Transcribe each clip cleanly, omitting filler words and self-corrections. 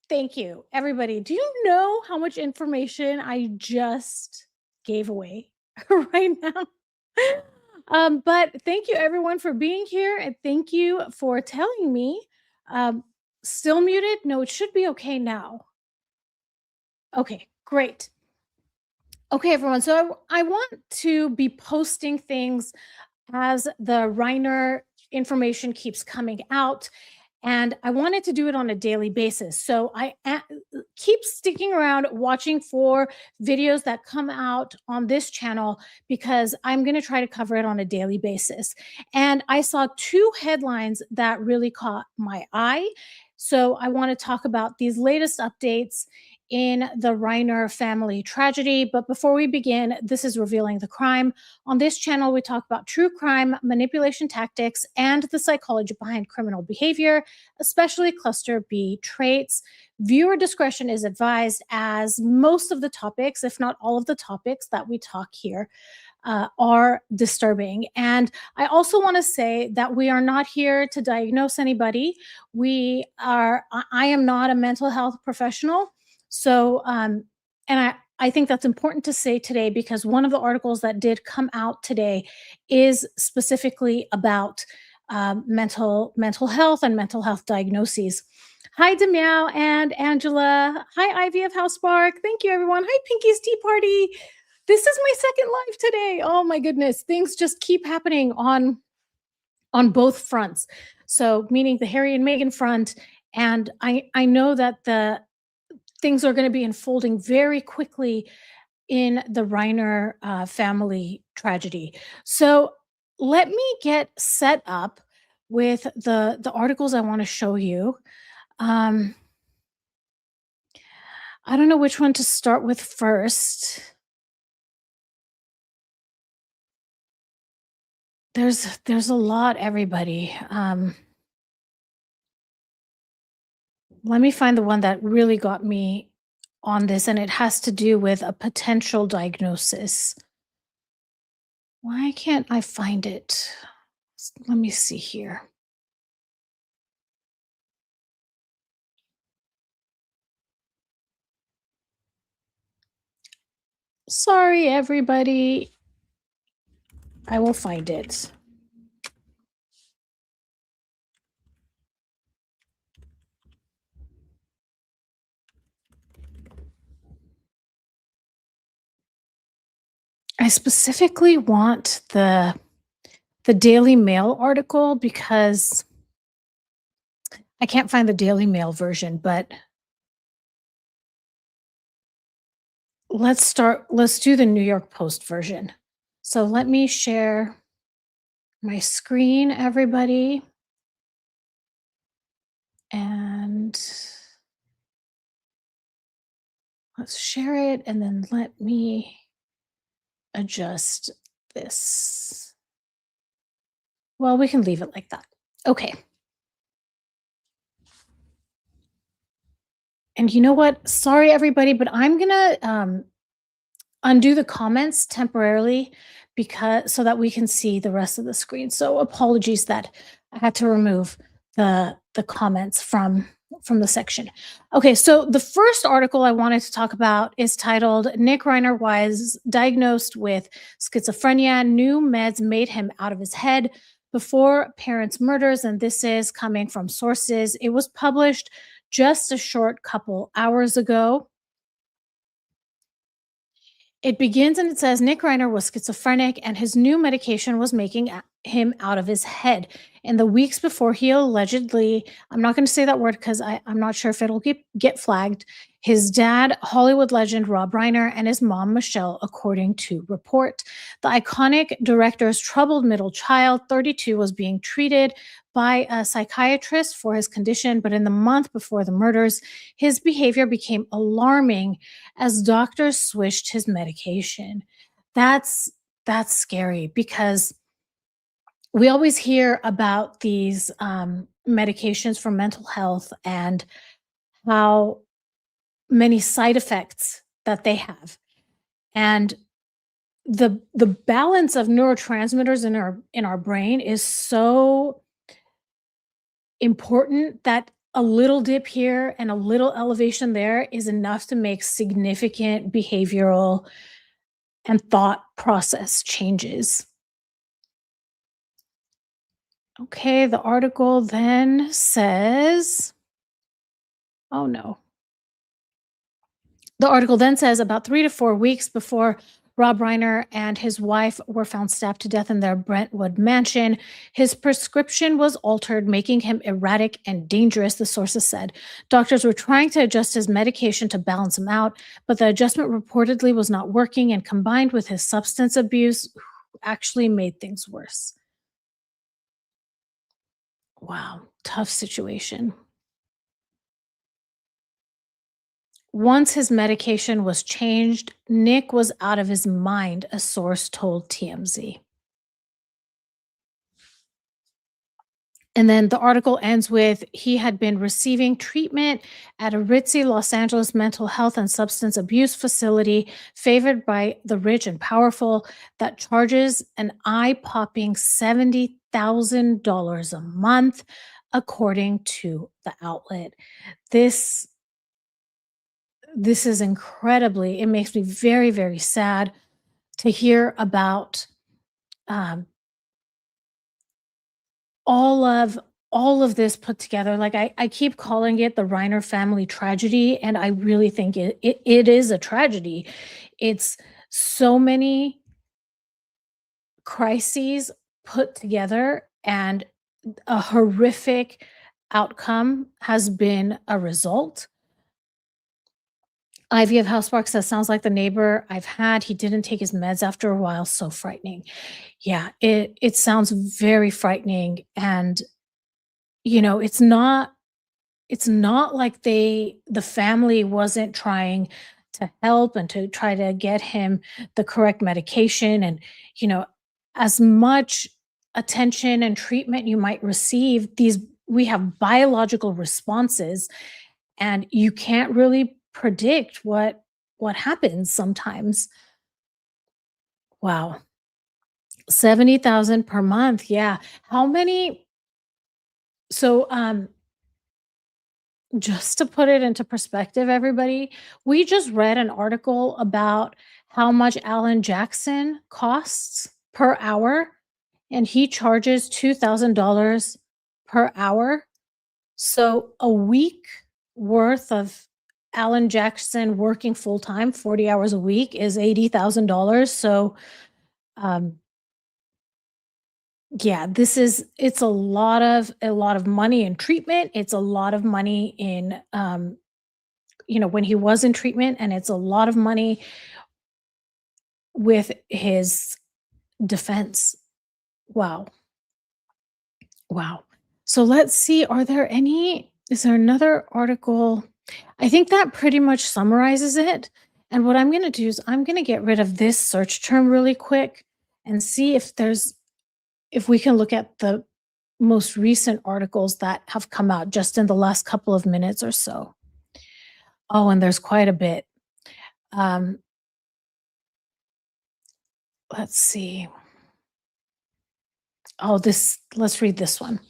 Thank you, everybody. Do you know how much information I just gave away right now? But thank you, everyone, for being here, and thank you for telling me. Um, Still muted? No, it should be okay now. Okay, great. Okay, everyone. So I want to be posting things as the Reiner information keeps coming out. And I wanted to do it on a daily basis. So keep sticking around watching for videos that come out on this channel because I'm going to try to cover it on a daily basis. And I saw two headlines that really caught my eye. So I want to talk about these latest updates in the Reiner family tragedy. But before we begin, this is Revealing the Crime. On this channel, we talk about true crime, manipulation tactics, and the psychology behind criminal behavior, especially cluster B traits. Viewer discretion is advised, as most of the topics, if not all of the topics that we talk here, are disturbing. And I also want to say that we are not here to diagnose anybody. I am not a mental health professional. So, and I think that's important to say today because one of the articles that did come out today is specifically about mental health and mental health diagnoses. Hi, Demeow and Angela. Hi, Ivy of House Spark. Thank you, everyone. Hi, Pinky's Tea Party. This is my second live today. Oh my goodness, things just keep happening on both fronts. So, meaning the Harry and Meghan front, and I know that the things are going to be unfolding very quickly in the Reiner family tragedy. So let me get set up with the articles I want to show you. Um, I don't know which one to start with first. There's a lot, everybody. Let me find the one that really got me on this, and it has to do with a potential diagnosis. Why can't I find it? Let me see here. Sorry, everybody. I will find it. I specifically want the Daily Mail article because I can't find the Daily Mail version, but let's do the New York Post version. So let me share my screen, everybody. And let's share it, and then let me adjust this. Well, we can leave it like that. Okay. And you know what? Sorry, everybody, but I'm gonna undo the comments temporarily because so that we can see the rest of the screen. So apologies that I had to remove the comments from the section. Okay, so the first article I wanted to talk about is titled Nick Reiner was diagnosed with schizophrenia. New meds made him out of his head before parents' murders. And this is coming from sources. It was published just a short couple hours ago. It begins and it says Nick Reiner was schizophrenic and his new medication was making him out of his head. In the weeks before he allegedly, I'm not going to say that word because I'm not sure if it'll get flagged, his dad, Hollywood legend Rob Reiner, and his mom, Michelle, according to report. The iconic director's troubled middle child, 32, was being treated by a psychiatrist for his condition, but in the month before the murders, his behavior became alarming as doctors switched his medication. That's scary because we always hear about these medications for mental health and how many side effects that they have, and the balance of neurotransmitters in our brain is so important that a little dip here and a little elevation there is enough to make significant behavioral and thought process changes. Okay, the article then says, oh no. The article then says about 3 to 4 weeks before Rob Reiner and his wife were found stabbed to death in their Brentwood mansion, his prescription was altered, making him erratic and dangerous, the sources said. Doctors were trying to adjust his medication to balance him out, but the adjustment reportedly was not working, and combined with his substance abuse, actually made things worse. Wow, tough situation. Once his medication was changed, Nick was out of his mind, a source told TMZ. And then the article ends with he had been receiving treatment at a ritzy Los Angeles mental health and substance abuse facility favored by the rich and powerful that charges an eye popping $70,000 a month, according to the outlet. This this is incredibly, it makes me very, very sad to hear about um, all of all of this put together. Like I keep calling it the Reiner family tragedy, and I really think it is a tragedy. It's so many crises put together, and a horrific outcome has been a result. Ivy of House Park says, sounds like the neighbor I've had. He didn't take his meds after a while. So frightening. Yeah, it sounds very frightening. And, it's not like the family wasn't trying to help and to try to get him the correct medication. And, you know, as much attention and treatment you might receive, we have biological responses, and you can't really predict what happens sometimes. Wow. 70,000 per month. Yeah. How many so just to put it into perspective, everybody, we just read an article about how much Alan Jackson costs per hour, and he charges $2,000 per hour. So a week worth of Alan Jackson working full time, 40 hours a week, is $80,000. So, um, yeah, it's a lot of money in treatment. It's a lot of money in, when he was in treatment, and it's a lot of money with his defense. Wow. Wow. So let's see, is there another article? I think that pretty much summarizes it. And what I'm going to do is I'm going to get rid of this search term really quick and see if we can look at the most recent articles that have come out just in the last couple of minutes or so. Oh, and there's quite a bit. Um, let's see. Let's read this one.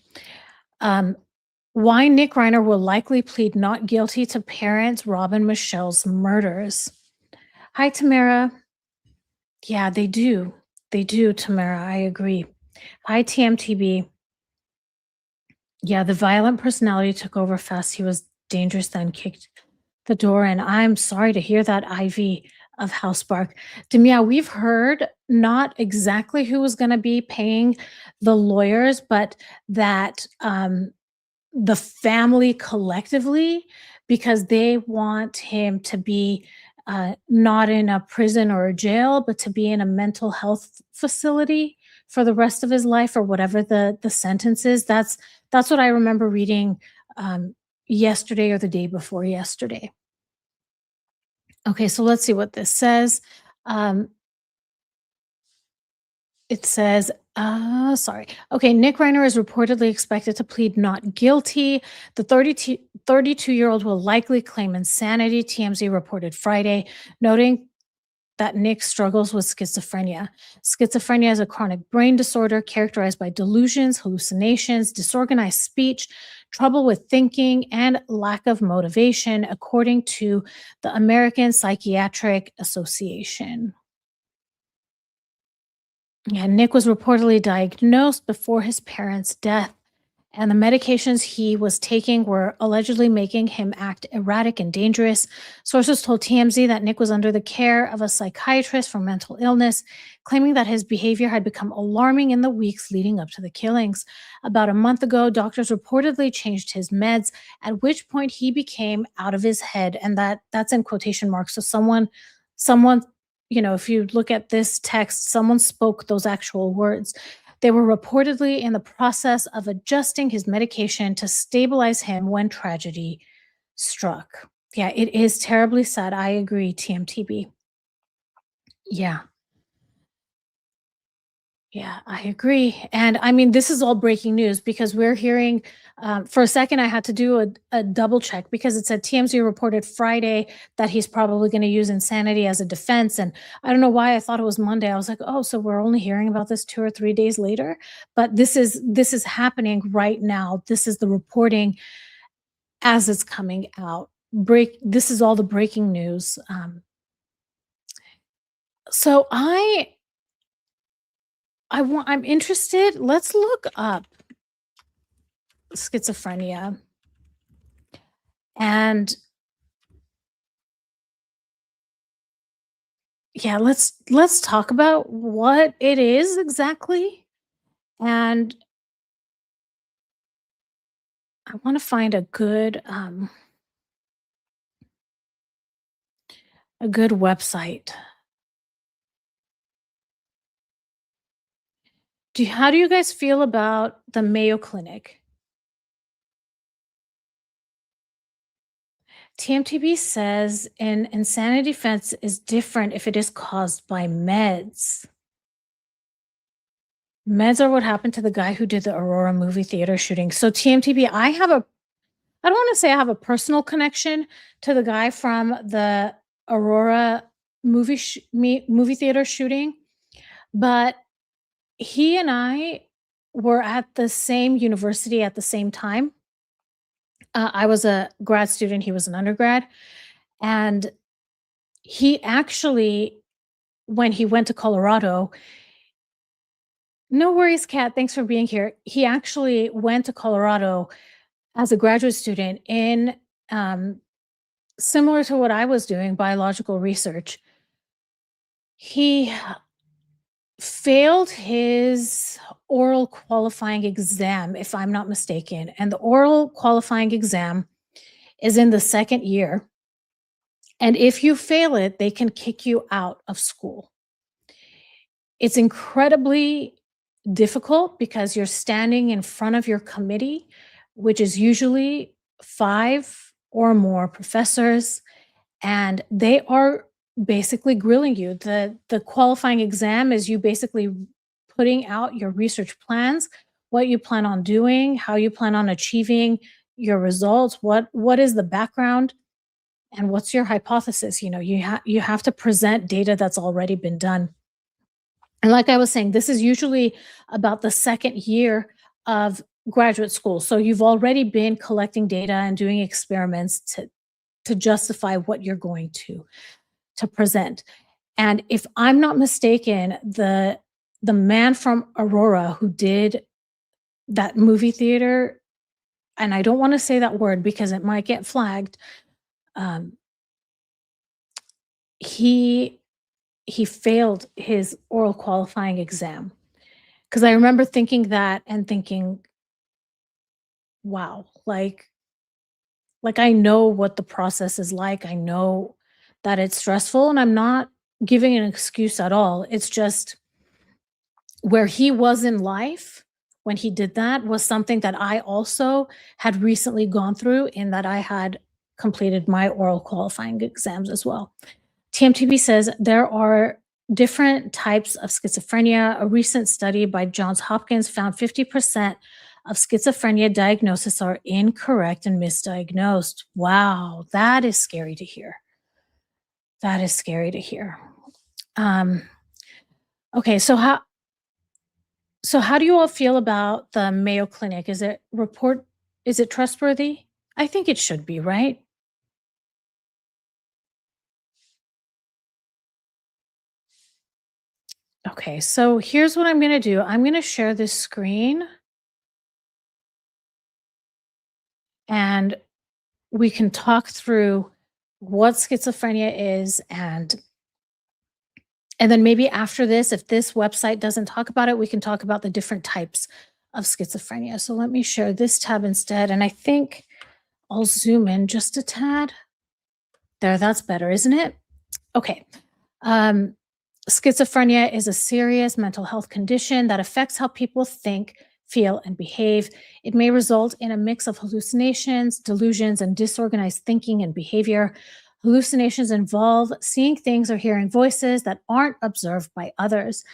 Why Nick Reiner will likely plead not guilty to parents Rob and Michelle's murders. Hi, Tamara. Yeah, they do. They do, Tamara. I agree. Hi, TMTB. Yeah, the violent personality took over fast. He was dangerous, then kicked the door. And I'm sorry to hear that, Ivy of House Park. Demia, we've heard not exactly who was going to be paying the lawyers, but that the family collectively, because they want him to be not in a prison or a jail, but to be in a mental health facility for the rest of his life, or whatever the sentence is. That's what I remember reading yesterday or the day before yesterday. Okay, so let's see what this says. It says, sorry. Okay, Nick Reiner is reportedly expected to plead not guilty. The 32-year-old will likely claim insanity, TMZ reported Friday, noting that Nick struggles with schizophrenia. Schizophrenia is a chronic brain disorder characterized by delusions, hallucinations, disorganized speech, trouble with thinking, and lack of motivation, according to the American Psychiatric Association. Yeah, Nick was reportedly diagnosed before his parents' death, and the medications he was taking were allegedly making him act erratic and dangerous. Sources told TMZ that Nick was under the care of a psychiatrist for mental illness, claiming that his behavior had become alarming in the weeks leading up to the killings. About a month ago, doctors reportedly changed his meds, at which point he became out of his head, and that's in quotation marks. So someone, if you look at this text, someone spoke those actual words. They were reportedly in the process of adjusting his medication to stabilize him when tragedy struck. Yeah, it is terribly sad. I agree, TMTB. Yeah. Yeah, I agree. And I mean, this is all breaking news because we're hearing, for a second, I had to do a double check because it said TMZ reported Friday that he's probably going to use insanity as a defense. And I don't know why I thought it was Monday. I was like, oh, so we're only hearing about this 2 or 3 days later. But this is happening right now. This is the reporting as it's coming out. This is all the breaking news. So I'm interested. Let's look up schizophrenia and yeah, let's talk about what it is exactly. And I want to find a good website. How do you guys feel about the Mayo Clinic? TMTB says an insanity defense is different if it is caused by meds. Meds are what happened to the guy who did the Aurora movie theater shooting. So TMTB, I don't want to say I have a personal connection to the guy from the Aurora movie theater shooting, but he and I were at the same university at the same time. I was a grad student, he was an undergrad, and he actually, when he went to Colorado, no worries, Kat. Thanks for being here. He actually went to Colorado as a graduate student in um, similar to what I was doing, biological research. He failed his oral qualifying exam, if I'm not mistaken. And the oral qualifying exam is in the second year. And if you fail it, they can kick you out of school. It's incredibly difficult because you're standing in front of your committee, which is usually five or more professors, and they are basically grilling you. The qualifying exam is you basically putting out your research plans, what you plan on doing, how you plan on achieving your results, what is the background, and what's your hypothesis. You have to present data that's already been done. And like I was saying, this is usually about the second year of graduate school. So you've already been collecting data and doing experiments to justify what you're going to present. And if I'm not mistaken, the man from Aurora who did that movie theater, and I don't want to say that word because it might get flagged. Um, he he failed his oral qualifying exam because I remember thinking that and thinking, wow, like I know what the process is like. I know that it's stressful, and I'm not giving an excuse at all. It's just where he was in life when he did that was something that I also had recently gone through in that I had completed my oral qualifying exams as well. TMTB says there are different types of schizophrenia. A recent study by Johns Hopkins found 50% of schizophrenia diagnoses are incorrect and misdiagnosed. Wow, that is scary to hear. That is scary to hear. Um, okay, so how do you all feel about the Mayo Clinic? Is it trustworthy? I think it should be, right? Okay, so here's what I'm gonna do. I'm gonna share this screen and we can talk through what schizophrenia is and then maybe after this, if this website doesn't talk about it, we can talk about the different types of schizophrenia. So let me share this tab instead. And I think I'll zoom in just a tad. There, that's better, isn't it? Okay. Um, Schizophrenia is a serious mental health condition that affects how people think, feel, and behave. It may result in a mix of hallucinations, delusions, and disorganized thinking and behavior. Hallucinations involve seeing things or hearing voices that aren't observed by others.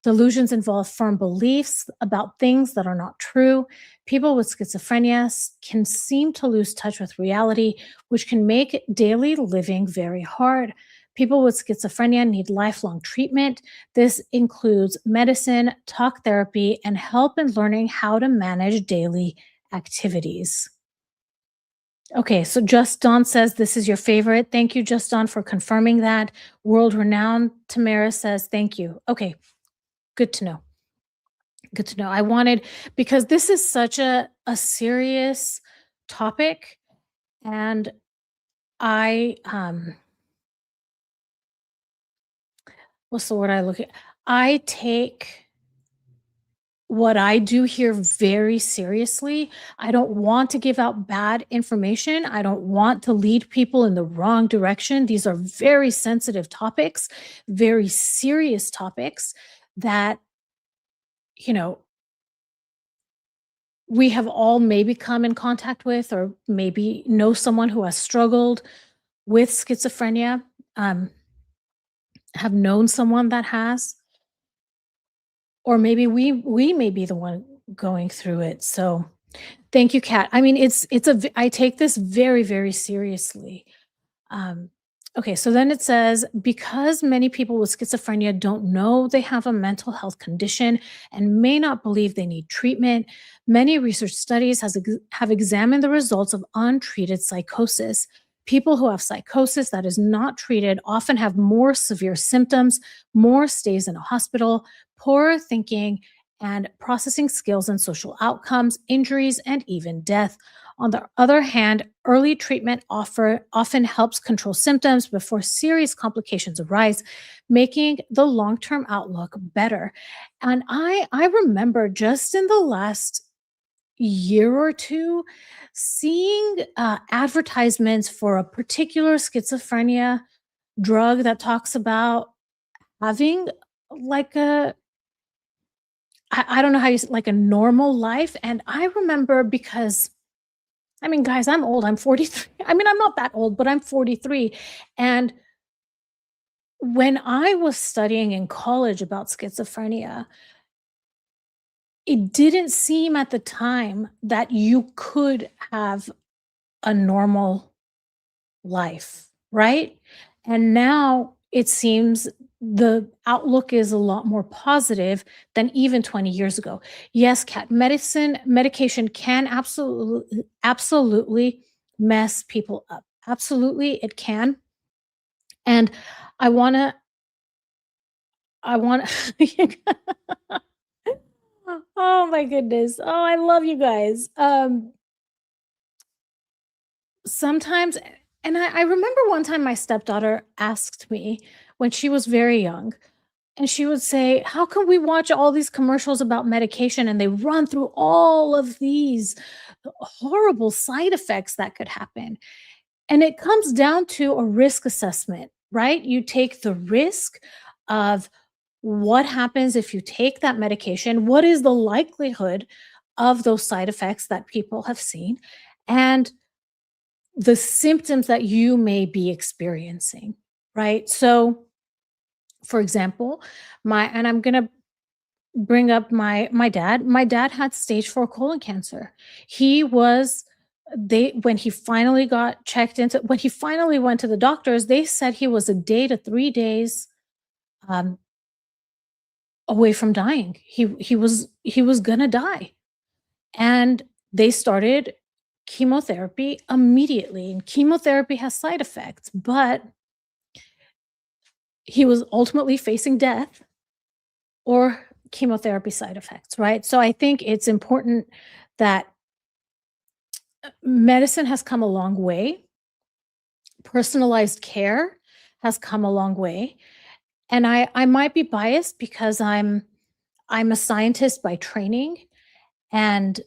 Delusions involve firm beliefs about things that are not true. People with schizophrenia can seem to lose touch with reality, which can make daily living very hard. People with schizophrenia need lifelong treatment. This includes medicine, talk therapy, and help in learning how to manage daily activities. Okay, so Just Dawn says this is your favorite. Thank you, Just Dawn, for confirming that. World renowned Tamara says thank you. Okay, good to know. Good to know. I wanted because this is such a serious topic, and I what's the word I look at? I take what I do here very seriously. I don't want to give out bad information. I don't want to lead people in the wrong direction. These are very sensitive topics, very serious topics that, you know, we have all maybe come in contact with or maybe know someone who has struggled with schizophrenia, um, have known someone that has, or maybe we may be the one going through it. So thank you, Kat. I mean, I take this very, very seriously. Um, okay, so then it says because many people with schizophrenia don't know they have a mental health condition and may not believe they need treatment, many research studies have examined the results of untreated psychosis. People who have psychosis that is not treated often have more severe symptoms, more stays in a hospital, poorer thinking and processing skills and social outcomes, injuries, and even death. On the other hand, early treatment often helps control symptoms before serious complications arise, making the long-term outlook better. And I remember just in the last year or two seeing advertisements for a particular schizophrenia drug that talks about having like I don't know how like a normal life. And I remember because I mean, guys, I'm old. I'm 43. I mean, I'm not that old, but I'm 43. And when I was studying in college about schizophrenia, it didn't seem at the time that you could have a normal life, right? And now it seems the outlook is a lot more positive than even 20 years ago. Yes, cat medication can absolutely mess people up. Absolutely, it can. And I want to I want Oh my goodness. Oh, I love you guys. Sometimes and I remember one time my stepdaughter asked me when she was very young, and she would say, "How can we watch all these commercials about medication and they run through all of these horrible side effects that could happen?" And it comes down to a risk assessment, right? You take the risk of what happens if you take that medication, what is the likelihood of those side effects that people have seen, and the symptoms that you may be experiencing, right? So, for example, my and I'm going to bring up my dad. My dad had stage 4 colon cancer. He was they when he finally got checked into when he finally went to the doctors, they said he was a day to 3 days um, away from dying. He was gonna die, and they started chemotherapy immediately. And chemotherapy has side effects, but he was ultimately facing death or chemotherapy side effects, right? So I think it's important that medicine has come a long way. Personalized care has come a long way. And I might be biased because I'm a scientist by training, and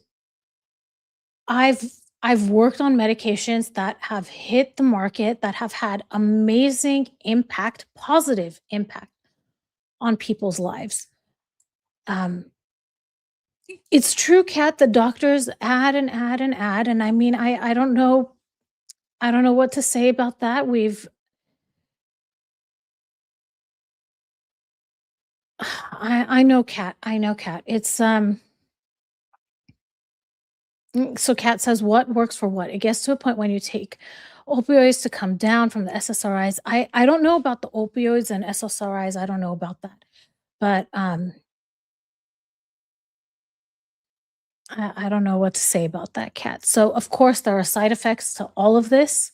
I've I've worked on medications that have hit the market that have had amazing impact, positive impact on people's lives. Um, it's true, Kat, the doctors add and add and add, and I mean, I don't know what to say about that. I know, Kat. I know, Kat. It's so Kat says, what works for what? It gets to a point when you take opioids to come down from the SSRIs. I don't know about the opioids and SSRIs. I don't know about that, but I don't know what to say about that, Kat. So of course there are side effects to all of this,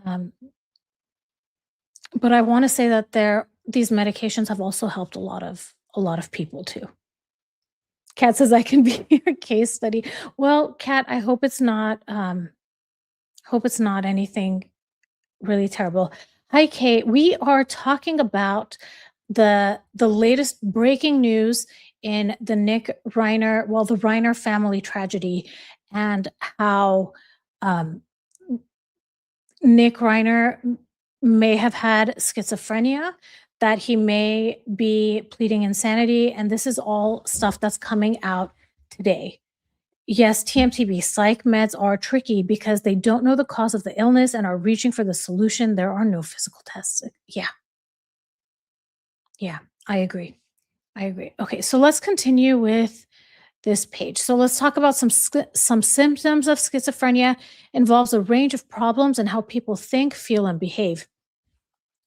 um, but I want to say that these medications have also helped a lot of people too. Kat says I can be your case study. Well, Kat, I hope it's not anything really terrible. Hi, Kate. We are talking about the latest breaking news in the the Reiner family tragedy, and how um, Nick Reiner may have had schizophrenia, that he may be pleading insanity, and this is all stuff that's coming out today. Yes, TMTB, psych meds are tricky because they don't know the cause of the illness and are reaching for the solution. There are no physical tests. Yeah, yeah, I agree. I agree. Okay, so let's continue with this page. So let's talk about some symptoms of schizophrenia. Involves a range of problems and how people think, feel, and behave.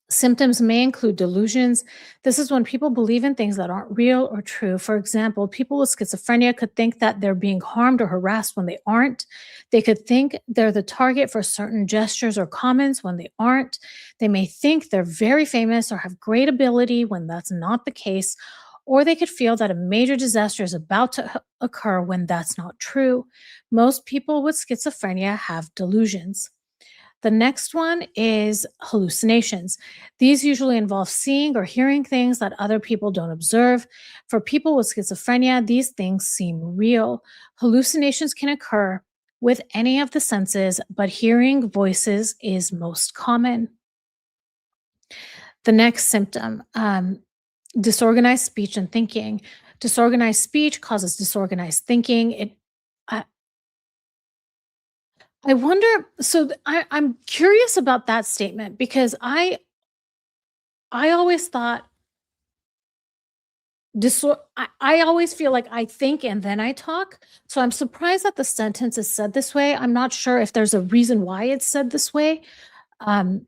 Symptoms may include delusions. This is when people believe in things that aren't real or true. For example, people with schizophrenia could think that they're being harmed or harassed when they aren't. They could think they're the target for certain gestures or comments when they aren't. They may think they're very famous or have great ability when that's not the case. Or they could feel that a major disaster is about to occur when that's not true. Most people with schizophrenia have delusions. The next one is hallucinations. These usually involve seeing or hearing things that other people don't observe. For people with schizophrenia, these things seem real. Hallucinations can occur with any of the senses, but hearing voices is most common. The next symptom, disorganized speech and thinking. Disorganized speech causes disorganized thinking. I, I wonder. I'm curious about that statement because I always thought I always feel like I think and then I talk. So I'm surprised that the sentence is said this way. I'm not sure if there's a reason why it's said this way. Um,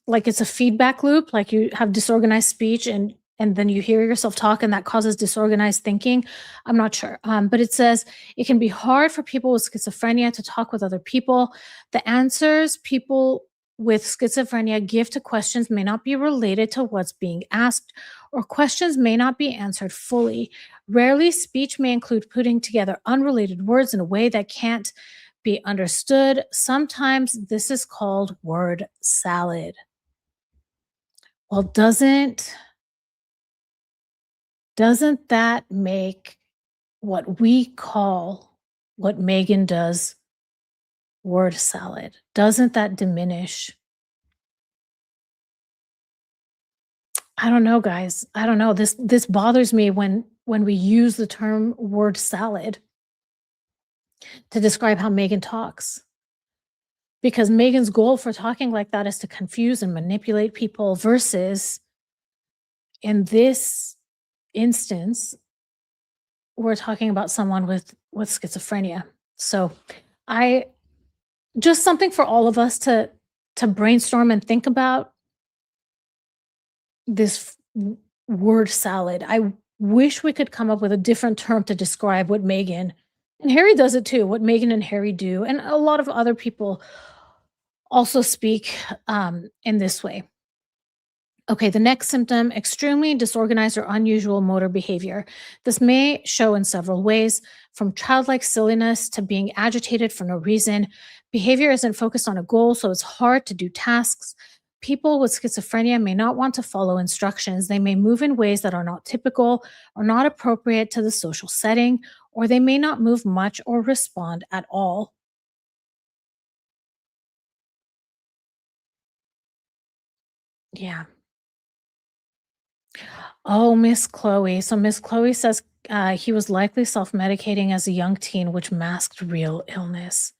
like it's a feedback loop, like you have disorganized speech and then you hear yourself talk and that causes disorganized thinking. I'm not sure. But it says it can be hard for people with schizophrenia to talk with other people. The answers people with schizophrenia give to questions may not be related to what's being asked, or questions may not be answered fully. Rarely, speech may include putting together unrelated words in a way that can't be understood. Sometimes this is called word salad. Well, doesn't that make what we call what Megan does word salad? Doesn't that diminish? I don't know, guys. I don't know. This bothers me when we use the term word salad to describe how Megan talks. Because Megan's goal for talking like that is to confuse and manipulate people versus in this instance we're talking about someone with schizophrenia. So I just something for all of us to brainstorm and think about. this word salad. I wish we could come up with a different term to describe what Megan and Harry does it too, what Megan and Harry do, and a lot of other people also speak in this way. Okay, the next symptom, extremely disorganized or unusual motor behavior. This may show in several ways, from childlike silliness to being agitated for no reason. Behavior isn't focused on a goal, so it's hard to do tasks. People with schizophrenia may not want to follow instructions. They may move in ways that are not typical or not appropriate to the social setting, or they may not move much or respond at all. Yeah. Oh, Miss Chloe. So Miss Chloe says he was likely self-medicating as a young teen, which masked real illness.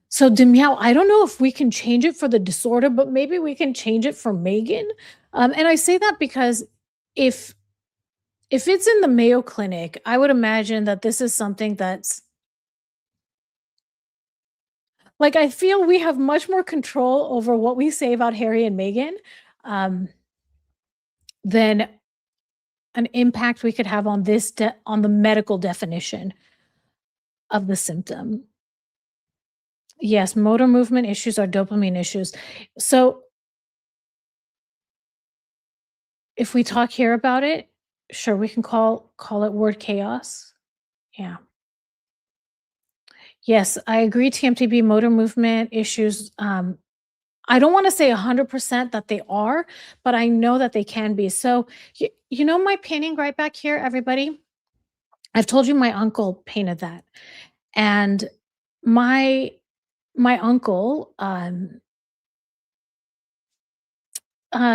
So Demyao, I don't know if we can change it for the disorder, but maybe we can change it for Megan. And I say that because if if it's in the Mayo Clinic, I would imagine that this is something that's like I feel we have much more control over what we say about Harry and Meghan um, than an impact we could have on on the medical definition of the symptom. Yes, motor movement issues are dopamine issues. So if we talk here about it, sure, we can call it word chaos. Yeah. Yes, I agree. TMTB motor movement issues. I don't want to say 100% that they are, but I know that they can be. So, you know, my painting right back here, everybody. I've told you my uncle painted that, and my my uncle,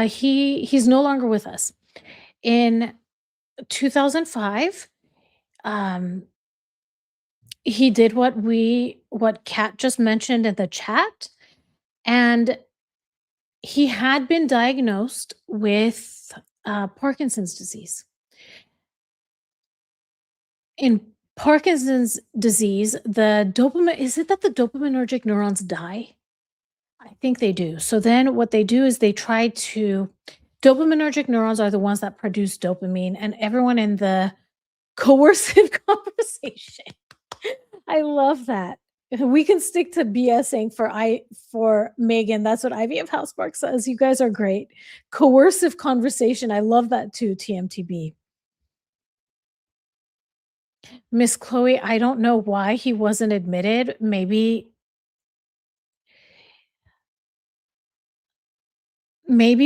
he's no longer with us. In 2005, um, he did what Kat just mentioned in the chat, and he had been diagnosed with Parkinson's disease. In Parkinson's disease, the dopamine is it that the dopaminergic neurons die? I think they do. So then what they do is they try to dopaminergic neurons are the ones that produce dopamine, and everyone in the coercive conversation. I love that. We can stick to BSing for Megan. That's what Ivy of House Park says. You guys are great. Coercive conversation. I love that too, TMTB. Miss Chloe, I don't know why he wasn't admitted. Maybe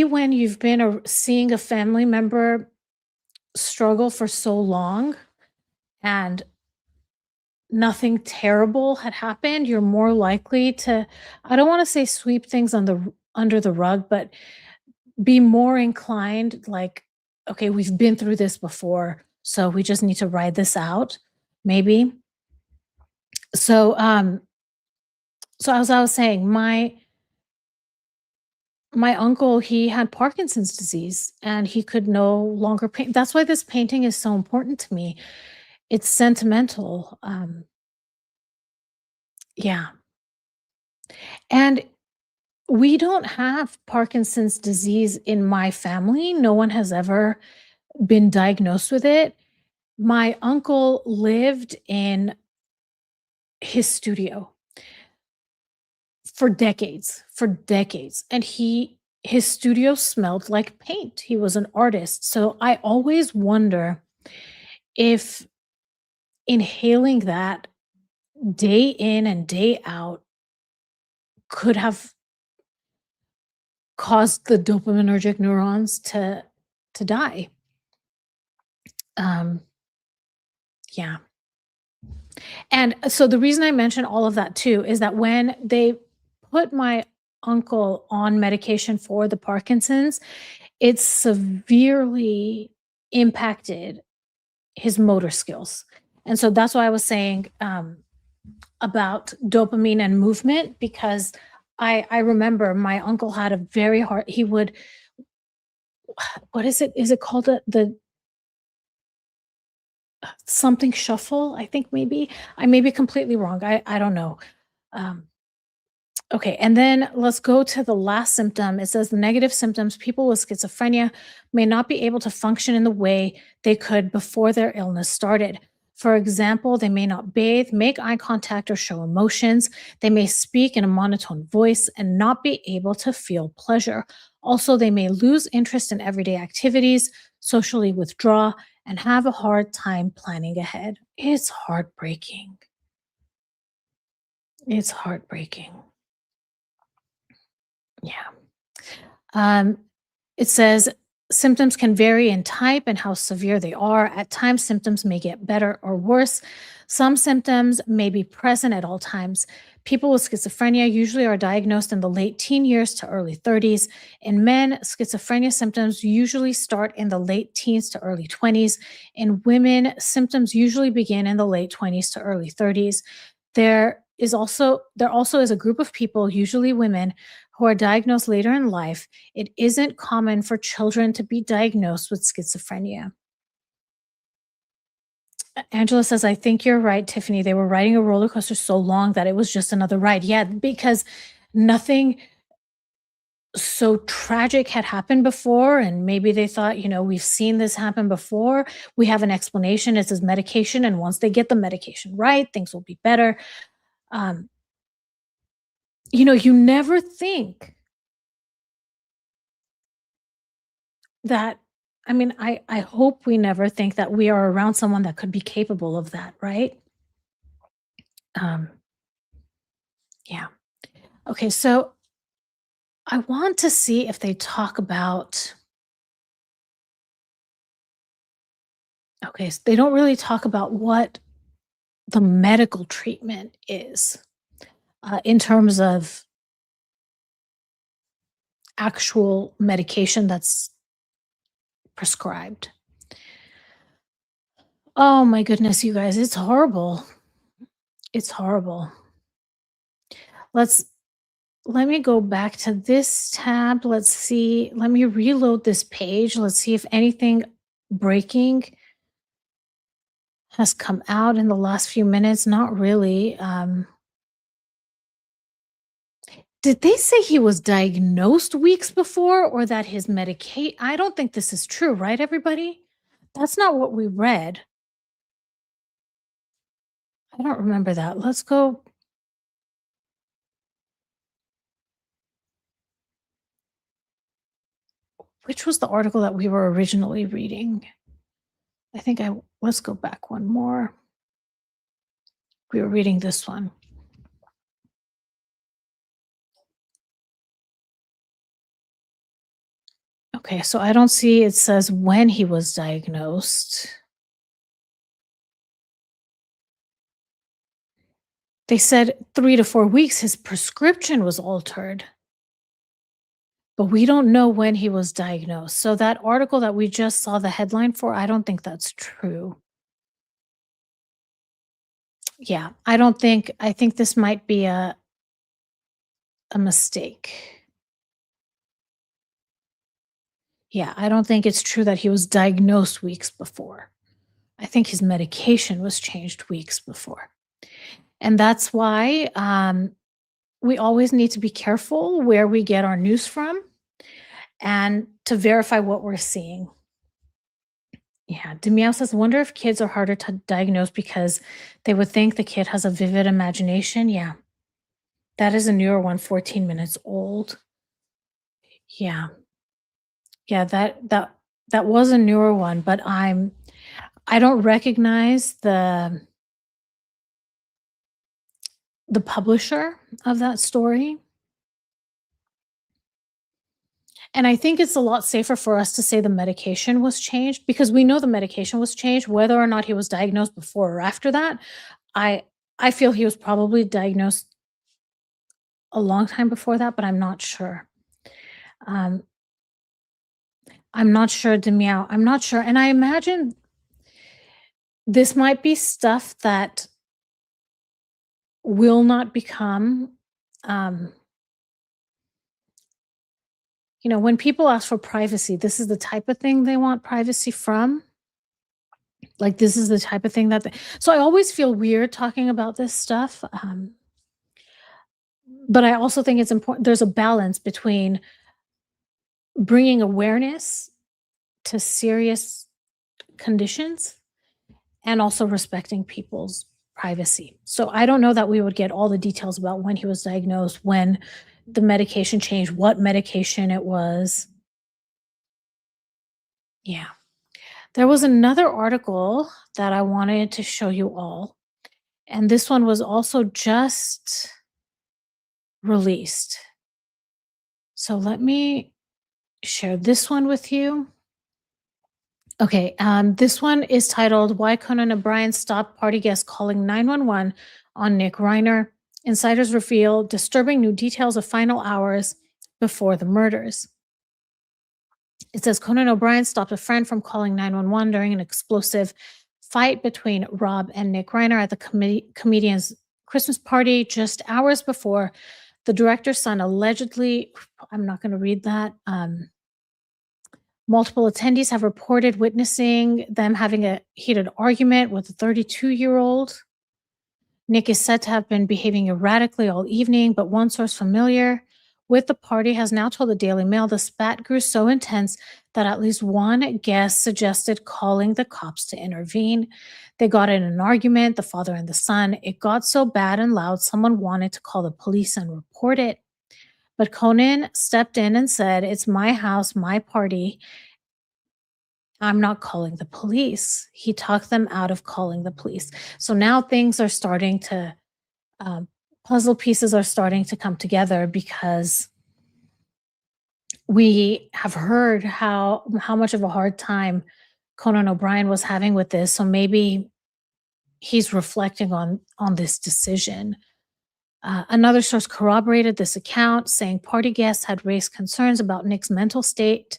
when you've been seeing a family member struggle for so long and nothing terrible had happened, you're more likely to, I don't want to say sweep things under the rug, but be more inclined like, okay, we've been through this before, so we just need to ride this out, maybe. So so as I was saying, my uncle, he had Parkinson's disease and he could no longer paint. That's why this painting is so important to me. It's sentimental. Yeah. And we don't have Parkinson's disease in my family. No one has ever been diagnosed with it. My uncle lived in his studio for decades. And his studio smelled like paint. He was an artist. So I always wonder if inhaling that day in and day out could have caused the dopaminergic neurons to die. Um, yeah. And so the reason I mention all of that too is that when they put my uncle on medication for the Parkinson's, it severely impacted his motor skills. And so that's why I was saying about dopamine and movement because I remember my uncle had a very hard he would what is it? Is it called the something shuffle? I think maybe. I may be completely wrong. I don't know. Um, Okay, and then let's go to the last symptom. It says the negative symptoms people with schizophrenia may not be able to function in the way they could before their illness started. For example, they may not bathe, make eye contact, or show emotions. They may speak in a monotone voice and not be able to feel pleasure. Also, they may lose interest in everyday activities, socially withdraw, and have a hard time planning ahead. It's heartbreaking. It's heartbreaking. Yeah. Um, it says symptoms can vary in type and how severe they are. At times, symptoms may get better or worse. Some symptoms may be present at all times. People with schizophrenia usually are diagnosed in the late teen years to early 30s. In men, schizophrenia symptoms usually start in the late teens to early 20s. In women, symptoms usually begin in the late 20s to early 30s. There also is a group of people, usually women, who are diagnosed later in life. It isn't common for children to be diagnosed with schizophrenia. Angela says, I think you're right, Tiffany. They were riding a roller coaster so long that it was just another ride. Yeah, because nothing so tragic had happened before. And maybe they thought, we've seen this happen before. We have an explanation. It's his medication. And once they get the medication right, things will be better. Um, you never think that. I mean, I hope we never think that we are around someone that could be capable of that, right? Um, yeah. Okay, so I want to see if they talk about. Okay, so they don't really talk about what the medical treatment is in terms of actual medication that's prescribed. Oh my goodness, you guys, it's horrible. It's horrible. Let's Let me go back to this tab. Let's see. Let me reload this page. Let's see if anything breaking has come out in the last few minutes. Not really. Did they say he was diagnosed weeks before or that his medicate? I don't think this is true, right, everybody? That's not what we read. I don't remember that. Let's go. Which was the article that we were originally reading? Let's go back one more. We were reading this one. Okay, so I don't see it says when he was diagnosed. They said 3 to 4 weeks his prescription was altered, but we don't know when he was diagnosed. So that article that we just saw the headline for, I don't think that's true. Yeah, I think this might be a mistake. Yeah, I don't think it's true that he was diagnosed weeks before. I think his medication was changed weeks before. And that's why we always need to be careful where we get our news from and to verify what we're seeing. Yeah, Demiao says, wonder if kids are harder to diagnose because they would think the kid has a vivid imagination. Yeah, that is a newer one, 14 minutes old. Yeah, yeah, that was a newer one, but I don't recognize the publisher of that story. And I think it's a lot safer for us to say the medication was changed because we know the medication was changed, whether or not he was diagnosed before or after that. I I feel he was probably diagnosed a long time before that, but I'm not sure. Um, I'm not sure, Demiao. I'm not sure. And I imagine this might be stuff that will not become, um, when people ask for privacy, this is the type of thing they want privacy from. Like, this is the type of thing so I always feel weird talking about this stuff. But I also think it's important there's a balance between bringing awareness to serious conditions and also respecting people's privacy. So I don't know that we would get all the details about when he was diagnosed, when the medication changed, what medication it was. Yeah. There was another article that I wanted to show you all, and this one was also just released. So let me share this one with you. Okay, this one is titled "Why Conan O'Brien Stopped Party Guests Calling 911 on Nick Reiner." Insiders reveal disturbing new details of final hours before the murders. It says Conan O'Brien stopped a friend from calling 911 during an explosive fight between Rob and Nick Reiner at the comedian's Christmas party just hours before the director's son allegedly, I'm not going to read that. Multiple attendees have reported witnessing them having a heated argument with a 32-year-old. Nick is said to have been behaving erratically all evening, but one source familiar with the party has now told the Daily Mail the spat grew so intense that at least one guest suggested calling the cops to intervene. They got in an argument, the father and the son. It got so bad and loud, someone wanted to call the police and report it. But Conan stepped in and said, "It's my house, my party. I'm not calling the police." He talked them out of calling the police. So now things are starting to, um, puzzle pieces are starting to come together because we have heard how much of a hard time Conan O'Brien was having with this. So maybe he's reflecting on this decision. Another source corroborated this account, saying party guests had raised concerns about Nick's mental state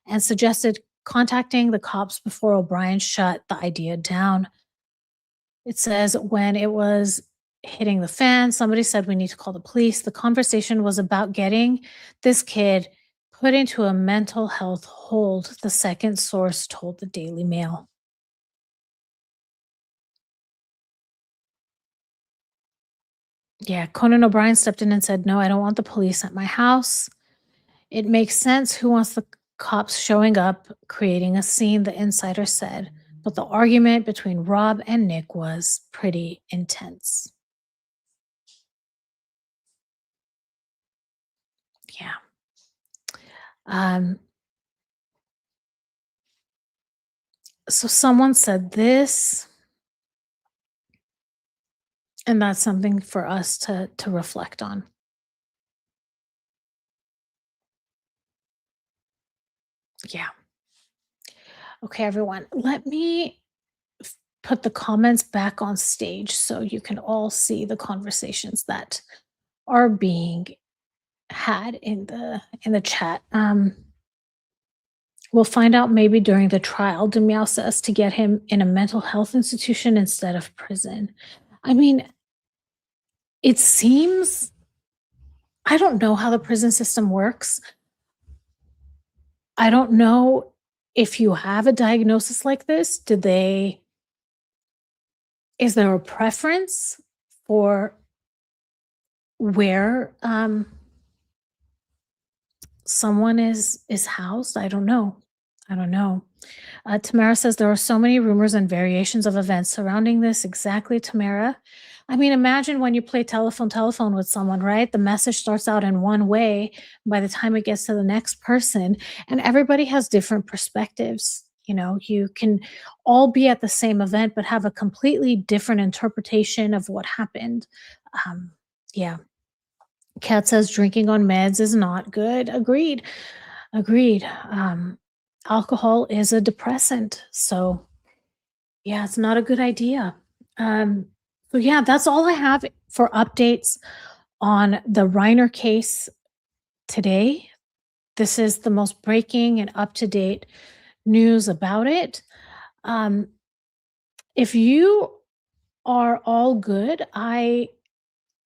and suggested contacting the cops before O'Brien shut the idea down. It says when it was hitting the fan, somebody said we need to call the police. The conversation was about getting this kid put into a mental health hold, the second source told the Daily Mail. Yeah, Conan O'Brien stepped in and said, "No, I don't want the police at my house. It makes sense. Who wants the cops showing up, creating a scene?" the insider said. But the argument between Rob and Nick was pretty intense. Yeah. Um, so someone said this, and that's something for us to reflect on. Yeah. Okay, everyone. Let me put the comments back on stage so you can all see the conversations that are being had in the chat. We'll find out maybe during the trial. Demille says to get him in a mental health institution instead of prison. I mean, it seems I don't know how the prison system works. I don't know if you have a diagnosis like this, is there a preference for where someone is housed? I don't know. I don't know. Tamara says there are so many rumors and variations of events surrounding this. Exactly, Tamara. I mean, imagine when you play telephone with someone, right? The message starts out in one way. By the time it gets to the next person, and everybody has different perspectives. You know, you can all be at the same event, but have a completely different interpretation of what happened. Yeah. Kat says drinking on meds is not good. Agreed. Agreed. Alcohol is a depressant. So, yeah, it's not a good idea. Um, so, yeah, that's all I have for updates on the Reiner case today. This is the most breaking and up to date news about it. Um, if you are all good, I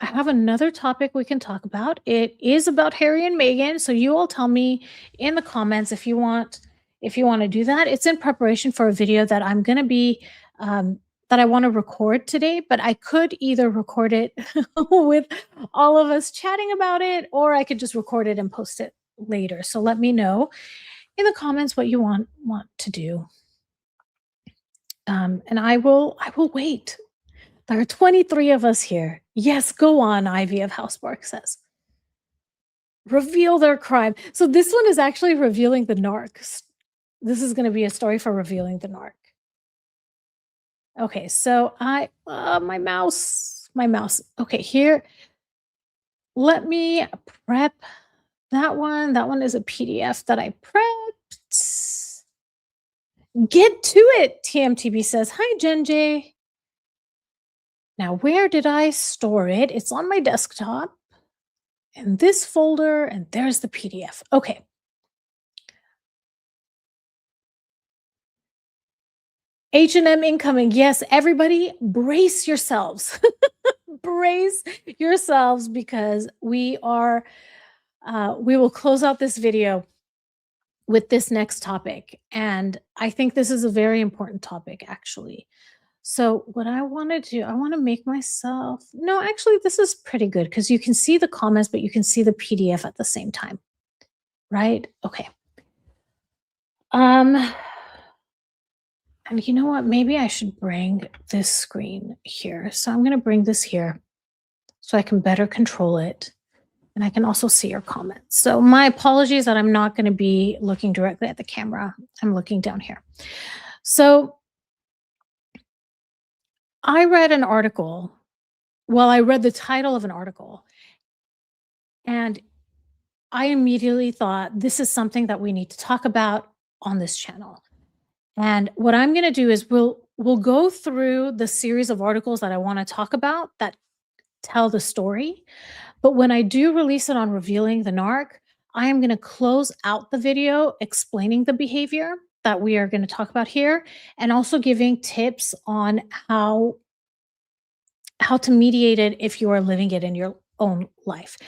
have another topic we can talk about. It is about Harry and Meghan, so you all tell me in the comments if you want to do that. It's in preparation for a video that I'm going to be that I want to record today, but I could either record it with all of us chatting about it, or I could just record it and post it later. So let me know in the comments what you want to do. And I will wait. There are 23 of us here. Yes, go on, Ivy of Housebark says. Reveal their crime. So this one is actually revealing the narc. This is going to be a story for revealing the narc. Okay, so my mouse. Okay, here. Let me prep that one. That one is a PDF that I prepped. Get to it, TMTB says. Hi, Jen J. Now, where did I store it? It's on my desktop. In this folder, and there's the PDF. Okay. H&M incoming. Yes, everybody brace yourselves. Brace yourselves because we will close out this video with this next topic. And I think this is a very important topic, actually. So what I want to do, I want to make myself, no, actually, this is pretty good because you can see the comments, but you can see the PDF at the same time, right? Okay. And you know what? Maybe I should bring this screen here. So I'm going to bring this here so I can better control it. And I can also see your comments. So my apologies that I'm not going to be looking directly at the camera. I'm looking down here. So I read an article. Well, I read the title of an article. And I immediately thought this is something that we need to talk about on this channel. And what I'm going to do is we'll go through the series of articles that I want to talk about that tell the story. But when I do release it on revealing the narc, I am going to close out the video explaining the behavior that we are going to talk about here, and also giving tips on how to mediate it if you are living it in your own life.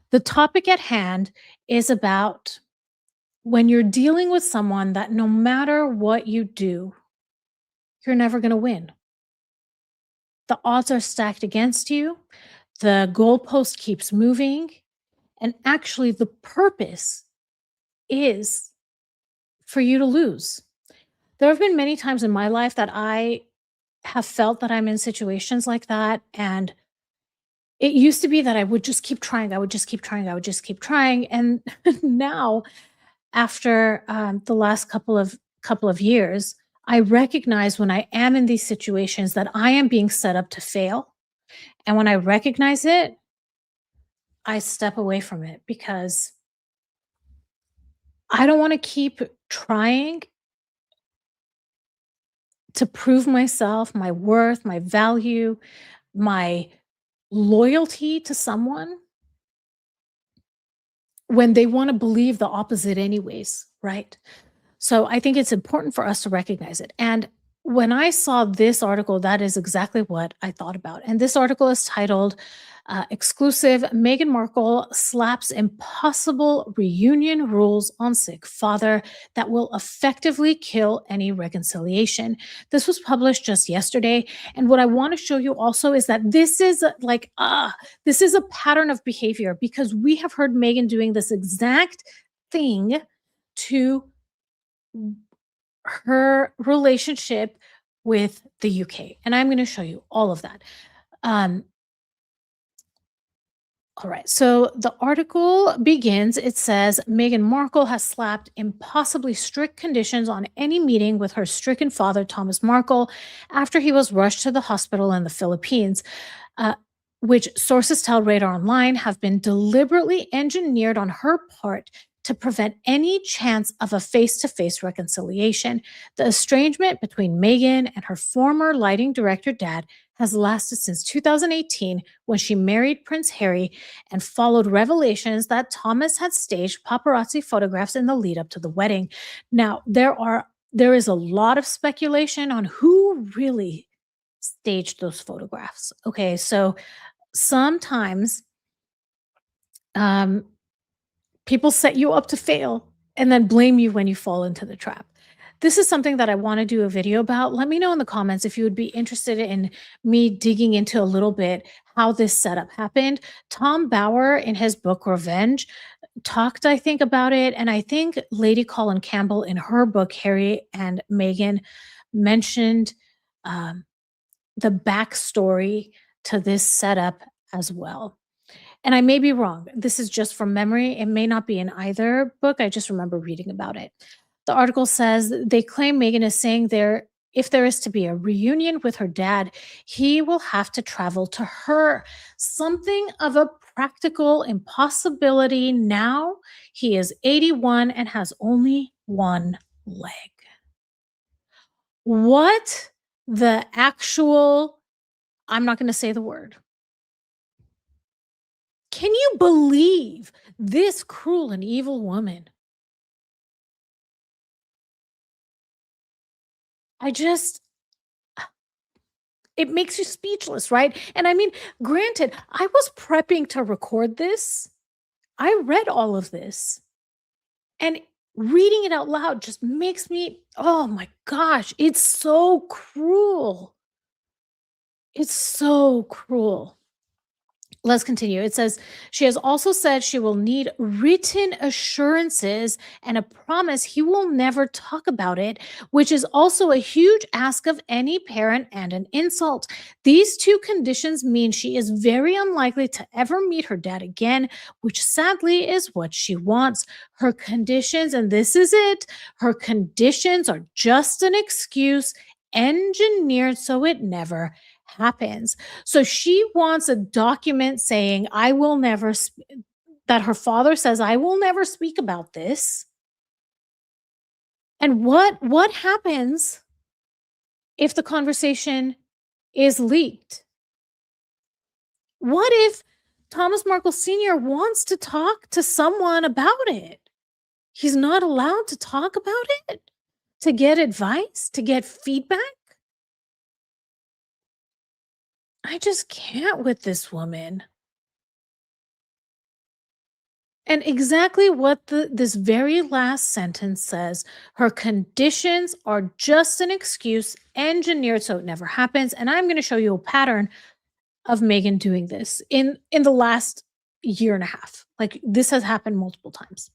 The topic at hand is about when you're dealing with someone that no matter what you do, you're never going to win. The odds are stacked against you. The goalpost keeps moving. And actually, the purpose is for you to lose. There have been many times in my life that I have felt that I'm in situations like that. And it used to be that I would just keep trying. I would just keep trying. I would just keep trying. And now, after the last couple of years, I recognize when I am in these situations that I am being set up to fail. And when I recognize it, I step away from it because I don't want to keep trying to prove myself, my worth, my value, my loyalty to someone when they want to believe the opposite anyways, right? So I think it's important for us to recognize it. And when I saw this article, that is exactly what I thought about. And this article is titled Exclusive Meghan Markle Slaps Impossible Reunion Rules on Sick Father That Will Effectively Kill Any Reconciliation. This was published just yesterday. And what I want to show you also is that this is this is a pattern of behavior because we have heard Meghan doing this exact thing to her relationship with the UK. And I'm going to show you all of that. All right. So the article begins. It says Meghan Markle has slapped impossibly strict conditions on any meeting with her stricken father, Thomas Markle, after he was rushed to the hospital in the Philippines, which sources tell Radar Online have been deliberately engineered on her part to prevent any chance of a face-to-face reconciliation. The estrangement between Meghan and her former lighting director dad has lasted since 2018 when she married Prince Harry and followed revelations that Thomas had staged paparazzi photographs in the lead up to the wedding. Now, there is a lot of speculation on who really staged those photographs. Okay, so sometimes people set you up to fail and then blame you when you fall into the trap. This is something that I want to do a video about. Let me know in the comments if you would be interested in me digging into a little bit how this setup happened. Tom Bauer, in his book Revenge, talked, I think, about it. And I think Lady Colin Campbell, in her book Harry and Meghan, mentioned um, the backstory to this setup as well. And I may be wrong. This is just from memory. It may not be in either book. I just remember reading about it. The article says they claim Meghan is saying if there is to be a reunion with her dad, he will have to travel to her. Something of a practical impossibility now. He is 81 and has only one leg. What the actual, I'm not going to say the word. Can you believe this cruel and evil woman? I just it makes you speechless, right? And I mean, granted, I was prepping to record this. I read all of this, and reading it out loud just makes me, oh my gosh, it's so cruel. It's so cruel. Let's continue. It says she has also said she will need written assurances and a promise he will never talk about it, which is also a huge ask of any parent and an insult. These two conditions mean she is very unlikely to ever meet her dad again, which sadly is what she wants. Her conditions, and this is it, her conditions are just an excuse engineered so it never happens. So she wants a document saying, I will never, that her father says, I will never speak about this. And what happens if the conversation is leaked? What if Thomas Markle Sr. wants to talk to someone about it? He's not allowed to talk about it, to get advice, to get feedback. I just can't with this woman. And exactly what this very last sentence says, her conditions are just an excuse engineered so it never happens. And I'm going to show you a pattern of Meghan doing this in the last year and a half. Like, this has happened multiple times.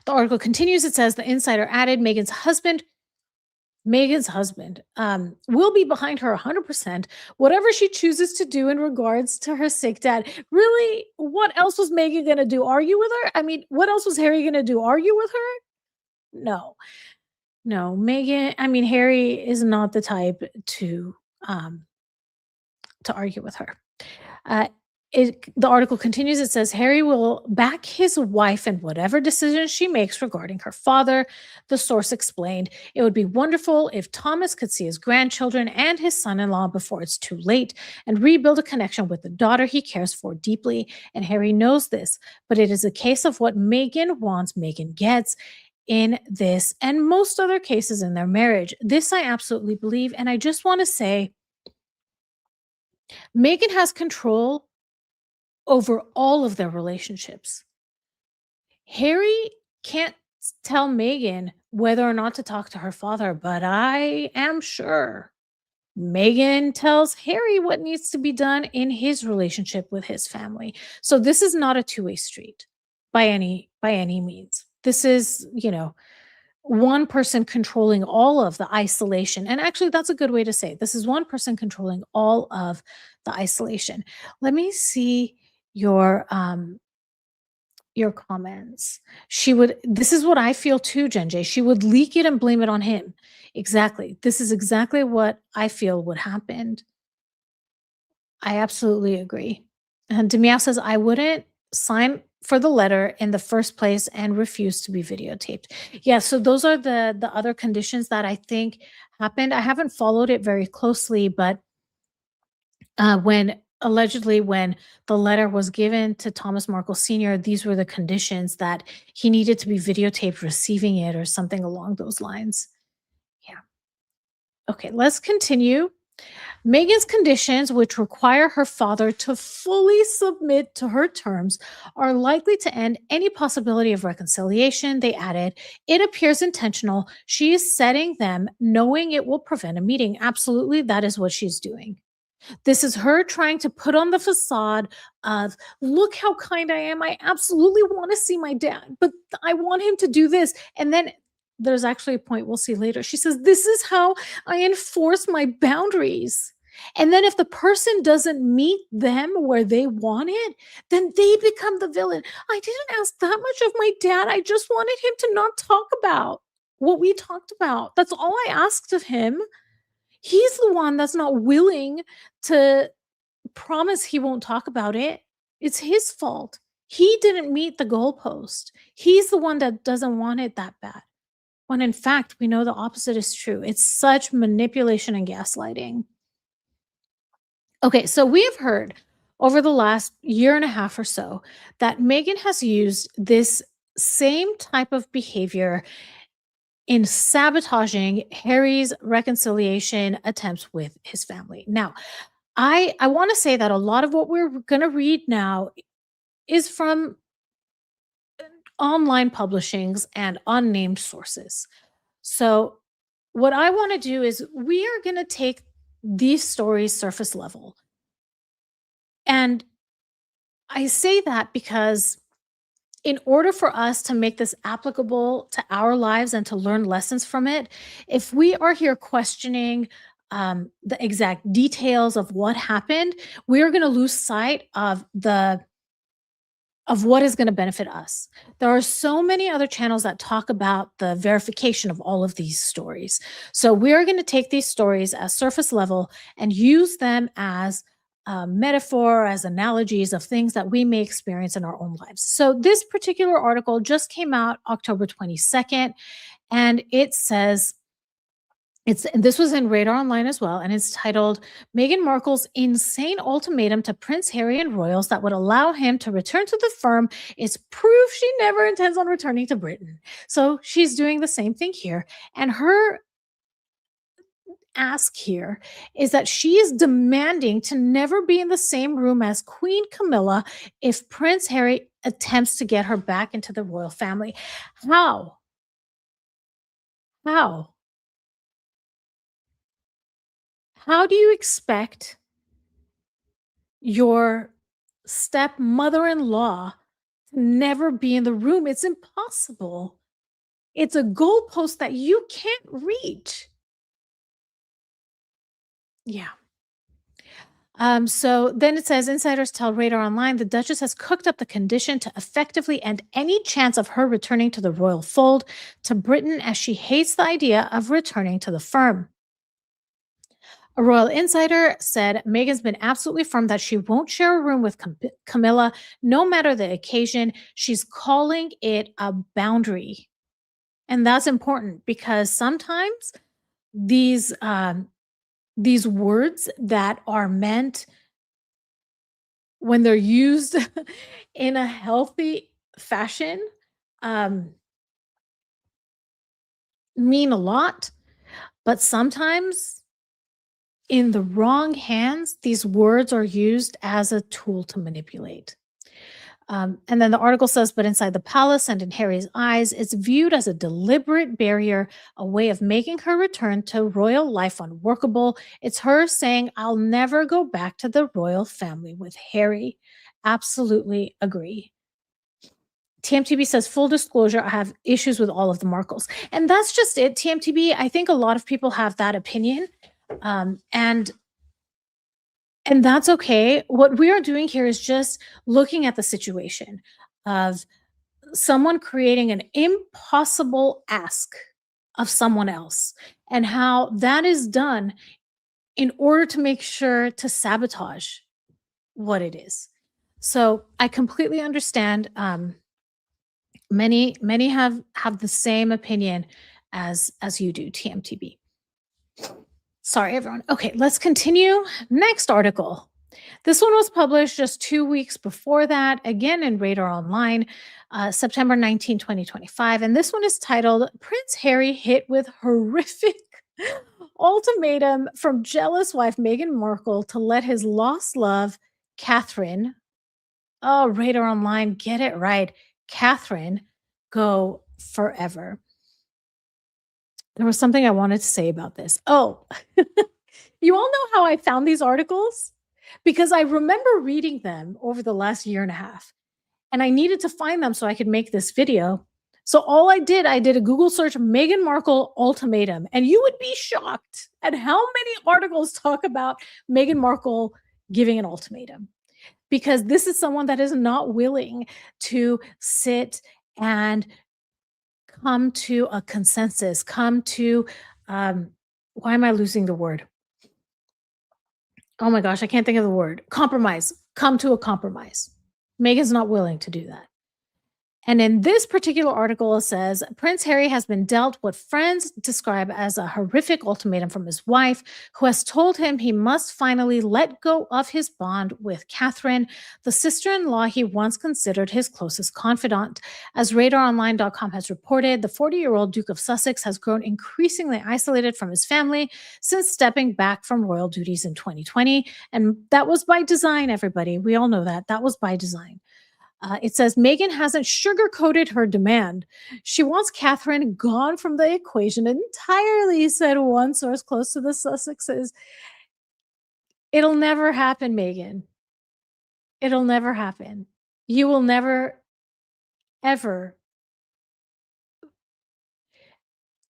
The article continues. It says the insider added Megan's husband will be behind her 100%, whatever she chooses to do in regards to her sick dad. Really, what else was Megan going to do? Argue with her? I mean, what else was Harry going to do? Argue with her? No, no, Megan. I mean, Harry is not the type to argue with her. Uh, the article continues. It says Harry will back his wife in whatever decision she makes regarding her father. The source explained it would be wonderful if Thomas could see his grandchildren and his son-in-law before it's too late and rebuild a connection with the daughter he cares for deeply. And Harry knows this, but it is a case of what Meghan wants, Meghan gets in this and most other cases in their marriage. This I absolutely believe. And I just want to say, Meghan has control over all of their relationships. Harry can't tell Meghan whether or not to talk to her father, but I am sure Meghan tells Harry what needs to be done in his relationship with his family. So this is not a two-way street by any means. This is, one person controlling all of the isolation. And actually, that's a good way to say it. This is one person controlling all of the isolation. Let me see your comments. This is what I feel too, Jen J. She would leak it and blame it on him. Exactly. This is exactly what I feel would happen. I absolutely agree. And Demiao says, I wouldn't sign for the letter in the first place and refuse to be videotaped. Yeah, so those are the other conditions that I think happened. I haven't followed it very closely, but when the letter was given to Thomas Markle Sr., these were the conditions that he needed to be videotaped receiving it or something along those lines. Yeah. Okay, let's continue. Meghan's conditions, which require her father to fully submit to her terms, are likely to end any possibility of reconciliation. They added, it appears intentional. She is setting them, knowing it will prevent a meeting. Absolutely, that is what she's doing. This is her trying to put on the facade of, look how kind I am. I absolutely want to see my dad, but I want him to do this. And then there's actually a point we'll see later. She says, this is how I enforce my boundaries. And then if the person doesn't meet them where they want it, then they become the villain. I didn't ask that much of my dad. I just wanted him to not talk about what we talked about. That's all I asked of him. He's the one that's not willing to promise he won't talk about it. It's his fault. He didn't meet the goalpost. He's the one that doesn't want it that bad. When in fact, we know the opposite is true. It's such manipulation and gaslighting. Okay, so we have heard over the last year and a half or so that Meghan has used this same type of behavior in sabotaging Harry's reconciliation attempts with his family. Now, I want to say that a lot of what we're going to read now is from online publishings and unnamed sources. So, what I want to do is we are going to take these stories surface level. And I say that because in order for us to make this applicable to our lives and to learn lessons from it, if we are here questioning the exact details of what happened, we are going to lose sight of what is going to benefit us. There are so many other channels that talk about the verification of all of these stories. So we are going to take these stories as surface level and use them as metaphor, as analogies of things that we may experience in our own lives. So this particular article just came out October 22nd, and it says, this was in Radar Online as well, and it's titled Meghan Markle's insane ultimatum to Prince Harry and royals that would allow him to return to the firm is proof she never intends on returning to Britain. So she's doing the same thing here, and her ask here is that she is demanding to never be in the same room as Queen Camilla if Prince Harry attempts to get her back into the royal family. How? How? How do you expect your stepmother-in-law to never be in the room? It's impossible. It's a goalpost that you can't reach. Yeah. So then it says, insiders tell Radar Online the Duchess has cooked up the condition to effectively end any chance of her returning to the royal fold to Britain, as she hates the idea of returning to the firm. A royal insider said Meghan's been absolutely firm that she won't share a room with Camilla, no matter the occasion. She's calling it a boundary. And that's important because sometimes these words that are meant, when they're used in a healthy fashion, mean a lot. But sometimes in the wrong hands, these words are used as a tool to manipulate. And then the article says, but inside the palace and in Harry's eyes, it's viewed as a deliberate barrier, a way of making her return to royal life unworkable. It's her saying, I'll never go back to the royal family with Harry. Absolutely agree. TMTB says, full disclosure, I have issues with all of the Markles. And that's just it, TMTB. I think a lot of people have that opinion. And that's okay. What we are doing here is just looking at the situation of someone creating an impossible ask of someone else and how that is done in order to make sure to sabotage what it is. So I completely understand. Many have the same opinion as you do, TMTB. Sorry, everyone. Okay, let's continue. Next article. This one was published just 2 weeks before that, again in Radar Online, September 19, 2025. And this one is titled Prince Harry Hit with Horrific Ultimatum from jealous wife Meghan Markle to let his lost love, Catherine, oh, Radar Online, get it right, Catherine, go forever. There was something I wanted to say about this. Oh, you all know how I found these articles? Because I remember reading them over the last year and a half, and I needed to find them so I could make this video. So all I did a Google search Meghan Markle ultimatum, and you would be shocked at how many articles talk about Meghan Markle giving an ultimatum. Because this is someone that is not willing to sit and come to a consensus, come to, why am I losing the word? Oh my gosh, I can't think of the word. Compromise. Come to a compromise. Meghan's not willing to do that. And in this particular article, it says Prince Harry has been dealt what friends describe as a horrific ultimatum from his wife, who has told him he must finally let go of his bond with Catherine, the sister in law he once considered his closest confidant. As RadarOnline.com has reported, the 40-year-old Duke of Sussex has grown increasingly isolated from his family since stepping back from royal duties in 2020. And that was by design, everybody. We all know that. That was by design. It says Meghan hasn't sugarcoated her demand. She wants Catherine gone from the equation entirely, said one source close to the Sussexes. It'll never happen, Meghan. It'll never happen. You will never, ever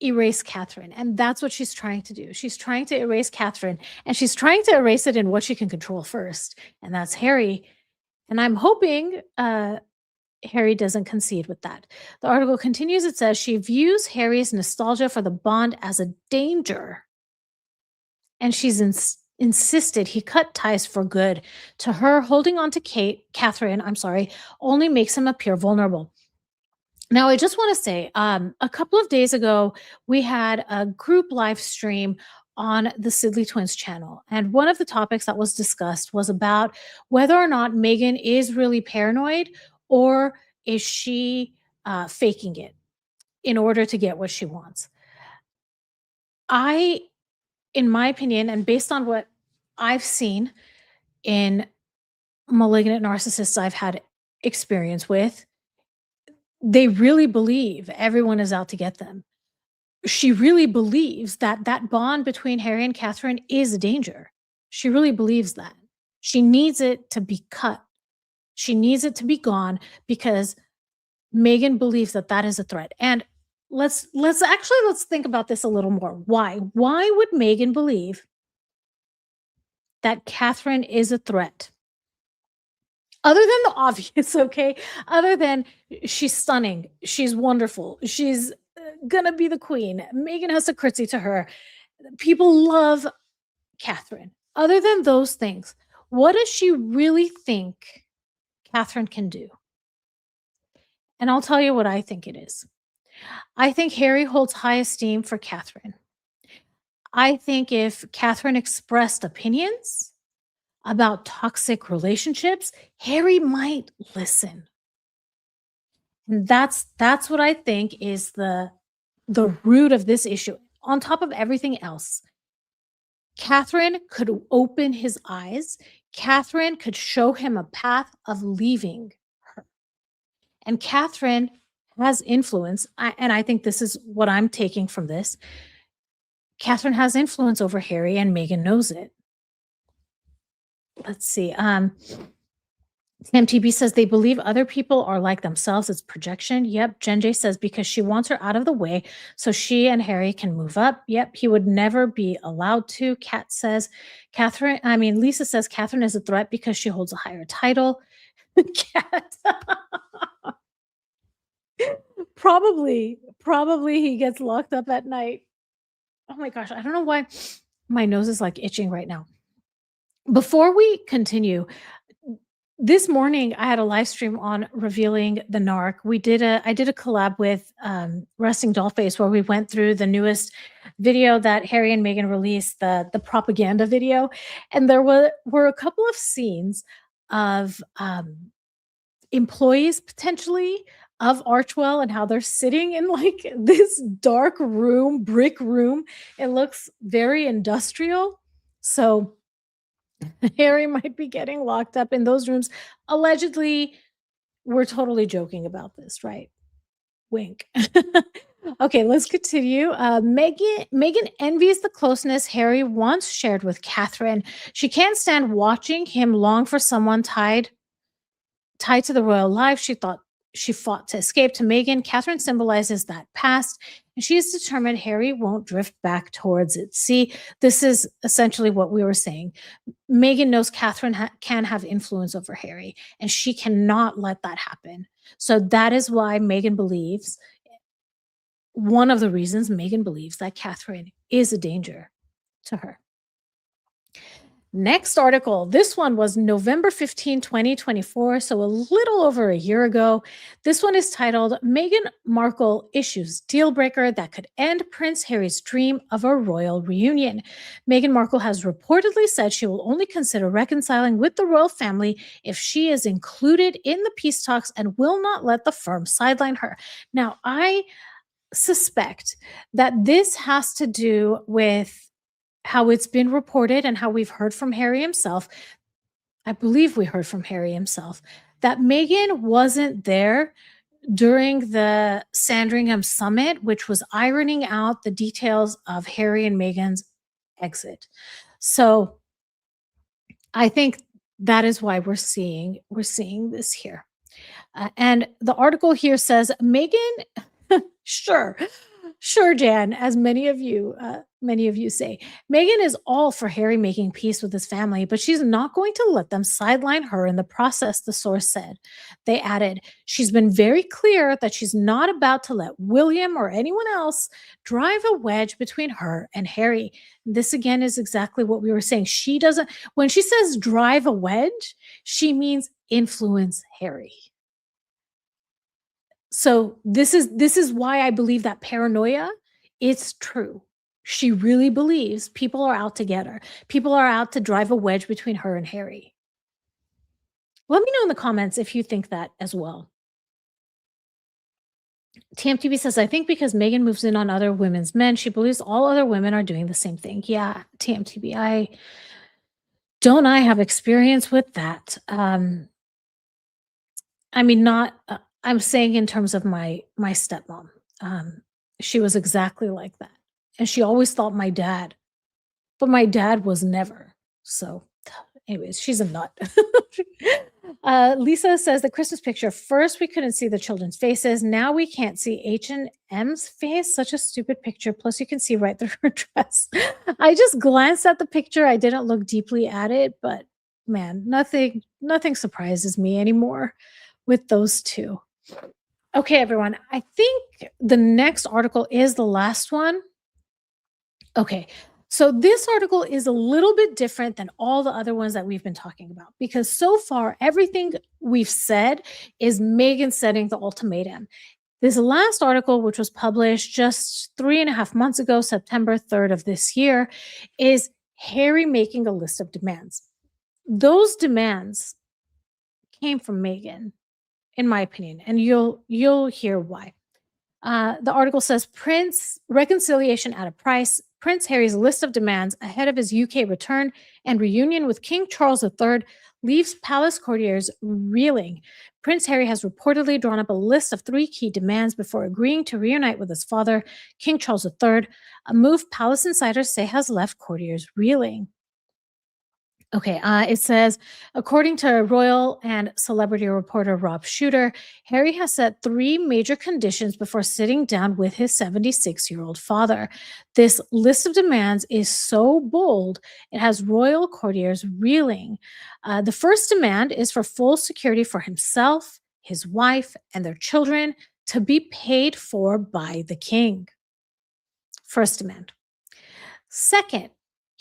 erase Catherine. And that's what she's trying to do. She's trying to erase Catherine, and she's trying to erase it in what she can control first. And that's Harry. And I'm hoping Harry doesn't concede with that. The article continues. It says she views Harry's nostalgia for the bond as a danger. And she's insisted he cut ties for good. To her, holding on to Catherine, only makes him appear vulnerable. Now, I just want to say, a couple of days ago, we had a group live stream on the Sidley Twins channel. And one of the topics that was discussed was about whether or not Meghan is really paranoid, or is she faking it in order to get what she wants. In my opinion, and based on what I've seen in malignant narcissists I've had experience with, they really believe everyone is out to get them. She really believes that that bond between Harry and Catherine is a danger. She really believes that. She needs it to be cut. She needs it to be gone because Meghan believes that that is a threat. And let's think about this a little more. Why? Why would Meghan believe that Catherine is a threat? Other than the obvious, okay? Other than she's stunning, she's wonderful, she's gonna be the queen. Meghan has to curtsy to her. People love Catherine. Other than those things, what does she really think Catherine can do? And I'll tell you what I think it is. I think Harry holds high esteem for Catherine. I think if Catherine expressed opinions about toxic relationships, Harry might listen. And that's what I think is the root of this issue. On top of everything else, Catherine could open his eyes. Catherine could show him a path of leaving her. And Catherine has influence, and I think this is what I'm taking from this. Catherine has influence over Harry, and Meghan knows it. Let's see. MTB says they believe other people are like themselves. It's projection. Yep. Jen J says because she wants her out of the way so she and Harry can move up. Yep. He would never be allowed to. Kat says Lisa says Catherine is a threat because she holds a higher title. Kat. Probably he gets locked up at night. Oh my gosh. I don't know why my nose is like itching right now. Before we continue, this morning I had a live stream on revealing the narc. I did a collab with Resting Dollface where we went through the newest video that Harry and Meghan released, the propaganda video, and there were a couple of scenes of employees potentially of Archwell and how they're sitting in like this dark room, brick room. It looks very industrial. So Harry might be getting locked up in those rooms. Allegedly, we're totally joking about this, right? Wink. Okay, let's continue. Megan envies the closeness Harry once shared with Catherine. She can't stand watching him long for someone tied to the royal life she fought to escape. To Megan, Catherine symbolizes that past, and she is determined Harry won't drift back towards it. See, this is essentially what we were saying. Megan knows Catherine can have influence over Harry, and she cannot let that happen. So that is why Megan believes, one of the reasons Megan believes that Catherine is a danger to her. Next article. This one was November 15, 2024, so a little over a year ago. This one is titled Meghan Markle Issues Deal Breaker That Could End Prince Harry's Dream of a Royal Reunion. Meghan Markle has reportedly said she will only consider reconciling with the royal family if she is included in the peace talks and will not let the firm sideline her. Now, I suspect that this has to do with how it's been reported and how we've heard from Harry himself. I believe we heard from Harry himself that Meghan wasn't there during the Sandringham summit, which was ironing out the details of Harry and Meghan's exit. So I think that is why we're seeing this here. And the article here says Meghan, sure, sure, Jan, as many of you say, Meghan is all for Harry making peace with his family, but she's not going to let them sideline her in the process, the source said. They added, she's been very clear that she's not about to let William or anyone else drive a wedge between her and Harry. This again is exactly what we were saying. She doesn't, when she says drive a wedge, she means influence Harry. So this is why I believe that paranoia, it's true. She really believes people are out to get her. People are out to drive a wedge between her and Harry. Let me know in the comments if you think that as well. TMTB says, I think because Megan moves in on other women's men, she believes all other women are doing the same thing. Yeah, TMTB, I have experience with that. I mean, not. I'm saying in terms of my stepmom. She was exactly like that, and she always thought my dad, but my dad was never. So, anyways, she's a nut. Lisa says the Christmas picture. First, we couldn't see the children's faces. Now we can't see H&M's face. Such a stupid picture. Plus, you can see right through her dress. I just glanced at the picture. I didn't look deeply at it, but man, nothing surprises me anymore with those two. Okay, everyone. I think the next article is the last one. Okay. So this article is a little bit different than all the other ones that we've been talking about because so far everything we've said is Meghan setting the ultimatum. This last article, which was published just 3.5 months ago, September 3rd of this year, is Harry making a list of demands. Those demands came from Meghan, in my opinion, and you'll hear why. The article says Prince reconciliation at a price. Prince Harry's list of demands ahead of his UK return and reunion with King Charles III leaves palace courtiers reeling. Prince Harry has reportedly drawn up a list of 3 key demands before agreeing to reunite with his father, King Charles III, a move palace insiders say has left courtiers reeling. Okay, it says, according to royal and celebrity reporter Rob Shooter, Harry has set 3 major conditions before sitting down with his 76-year-old father. This list of demands is so bold, it has royal courtiers reeling. The first demand is for full security for himself, his wife, and their children to be paid for by the king. First demand. Second,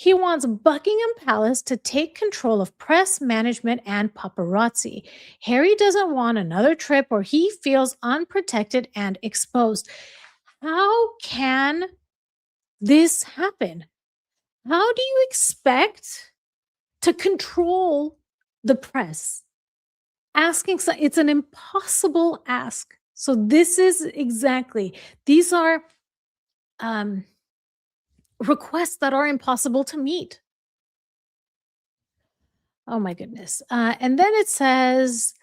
he wants Buckingham Palace to take control of press management and paparazzi. Harry doesn't want another trip where he feels unprotected and exposed. How can this happen? How do you expect to control the press? It's an impossible ask. So this is exactly, these are um, requests that are impossible to meet. Oh my goodness. And then it says,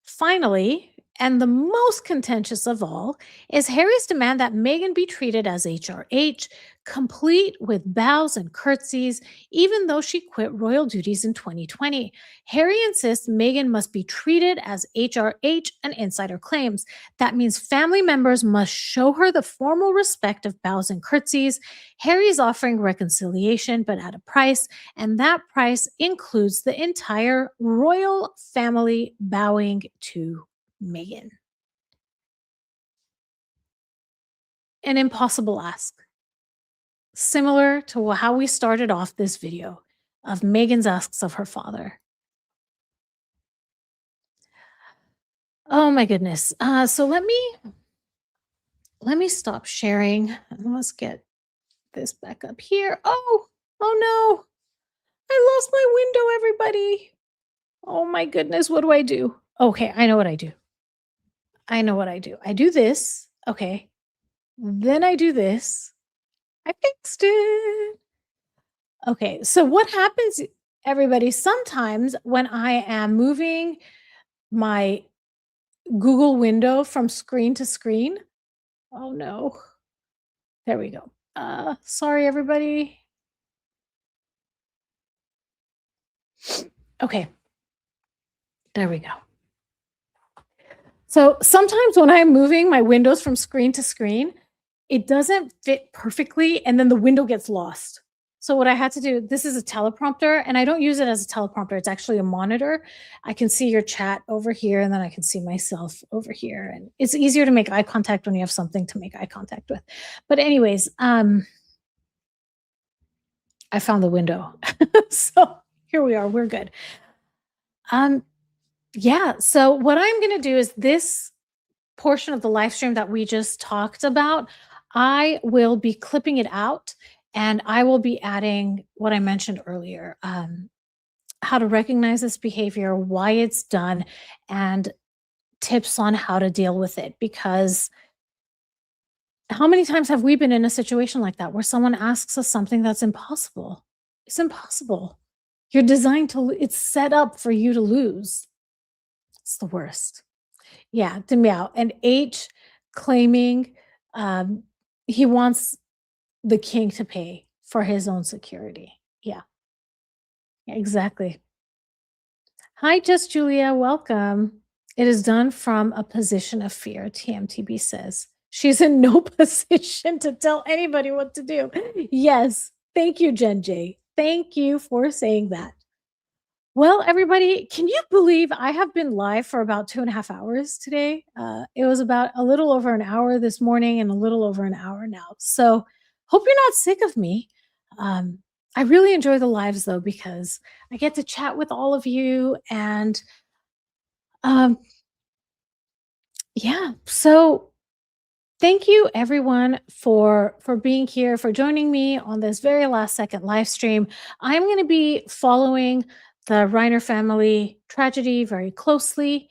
finally, and the most contentious of all, is Harry's demand that Meghan be treated as HRH, complete with bows and curtsies, even though she quit royal duties in 2020. Harry insists Meghan must be treated as HRH and insider claims. That means family members must show her the formal respect of bows and curtsies. Harry is offering reconciliation, but at a price, and that price includes the entire royal family bowing to Meghan. An impossible ask, similar to how we started off this video of Meghan's asks of her father. Oh my goodness. So let me stop sharing and let's get this back up here. Oh no. I lost my window, everybody. Oh my goodness, what do I do? Okay, I know what I do. I know what I do. I do this. Okay. Then I do this. I fixed it. Okay. So what happens, everybody, sometimes when I am moving my Google window from screen to screen. Oh no. There we go. Sorry, everybody. Okay. There we go. So sometimes when I'm moving my windows from screen to screen, it doesn't fit perfectly and then the window gets lost. So what I had to do, this is a teleprompter and I don't use it as a teleprompter. It's actually a monitor. I can see your chat over here and then I can see myself over here. And it's easier to make eye contact when you have something to make eye contact with. But anyways, I found the window. So here we are. We're good. Yeah. So what I'm going to do is this portion of the live stream that we just talked about, I will be clipping it out and I will be adding what I mentioned earlier, how to recognize this behavior, why it's done, and tips on how to deal with it. Because how many times have we been in a situation like that where someone asks us something that's impossible? It's impossible. You're designed to, it's set up for you to lose. It's the worst. Yeah, to meow. And H claiming um, he wants the king to pay for his own security. Yeah, exactly. Hi, Just Julia. Welcome. It is done from a position of fear, TMTB says. She's in no position to tell anybody what to do. Yes. Thank you, Jen J. Thank you for saying that. Well, everybody, can you believe I have been live for about 2.5 hours today? It was about a little over an hour this morning and a little over an hour now. So hope you're not sick of me. I really enjoy the lives though, because I get to chat with all of you and um, yeah, so thank you everyone for being here, for joining me on this very last second live stream. I'm going to be following the Reiner family tragedy very closely,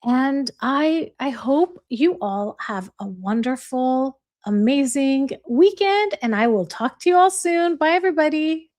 and I hope you all have a wonderful, amazing weekend, and I will talk to you all soon. Bye, everybody.